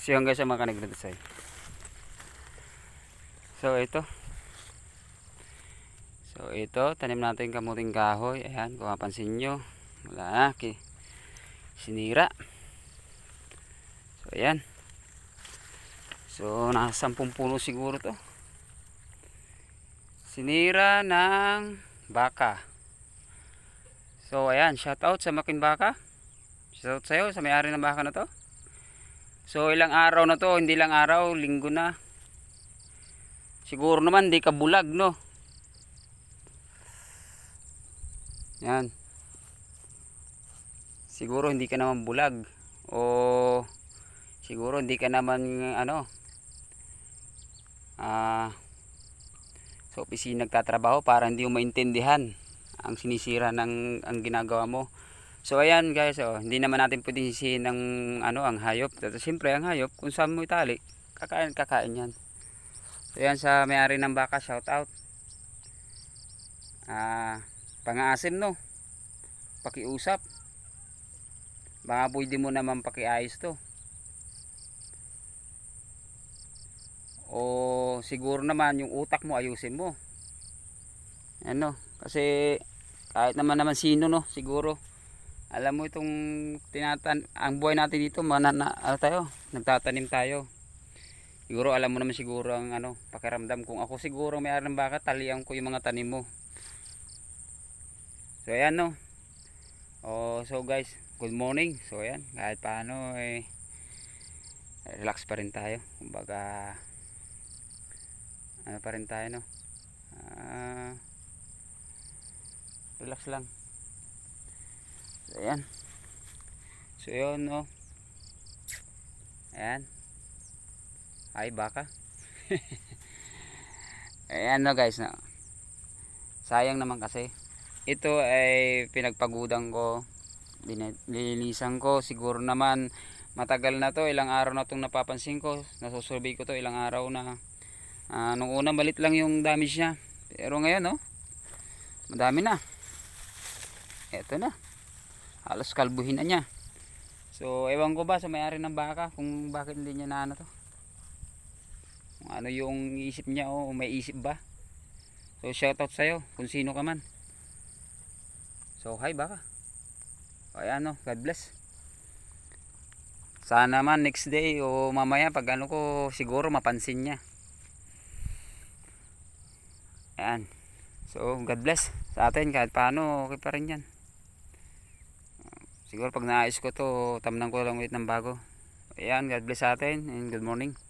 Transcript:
So yun guys ang mga kanagdadasay. So ito tanim natin kamuting kahoy. Ayan, kung mapansin nyo, wala na, sinira. So ayan. So nasa 10 puno siguro to. Sinira ng baka. So ayan, shout out sa Makin Baka. Shout out sa'yo, sa may-ari ng baka na to. So ilang araw na to, hindi lang araw, linggo na. Siguro naman di ka bulag, no? Yan. Siguro hindi ka naman bulag. O siguro hindi ka naman sa opisina nagtatrabaho para hindi mo maintindihan ang sinisira ng ang ginagawa mo. So ayan guys, hindi naman natin pwedeng sisihin ng ang hayop. Siyempre ang hayop kung saan mo itali, kakain yan. So ayan sa may-ari ng baka, shout out. Pang-aasim, no, pakiusap, baka pwede mo naman pakiayos to. O siguro naman yung utak mo ayusin mo. Ano, kasi kahit naman sino, no, siguro alam mo itong ang buhay natin dito, nagtatanim tayo. Siguro alam mo naman siguro ang pakiramdam. Kung ako siguro may-ari ng baka, talian ko yung mga tanim mo. So ayan, no. So guys, good morning. So ayan, kahit paano relax pa rin tayo. Kumbaga pa rin tayo, no. Relax lang. So ayan. So yun, no. Ayan. Ay baka. Ayan, no guys, no. Sayang naman kasi ito ay pinagpagudan ko, lilinisan ko. Siguro naman matagal na to, ilang araw na itong napapansin ko, nasusurvey ko to ilang araw na. Nung una malit lang yung damage niya, pero ngayon, no, madami na. Eto na, halos kalbuhin na niya. So ewan ko ba sa may-ari ng baka kung bakit hindi niya to, kung ano yung isip niya, o may isip ba. So shoutout sa'yo kung sino ka man. So hi baka. O ayan, no, God bless. Sana man next day o mamaya pag ko, siguro mapansin niya. Ayan. So God bless sa atin kahit paano, okay pa rin yan. Siguro pag naayos ko to, tamnan ko lang ulit ng bago. Ayan, God bless sa atin and good morning.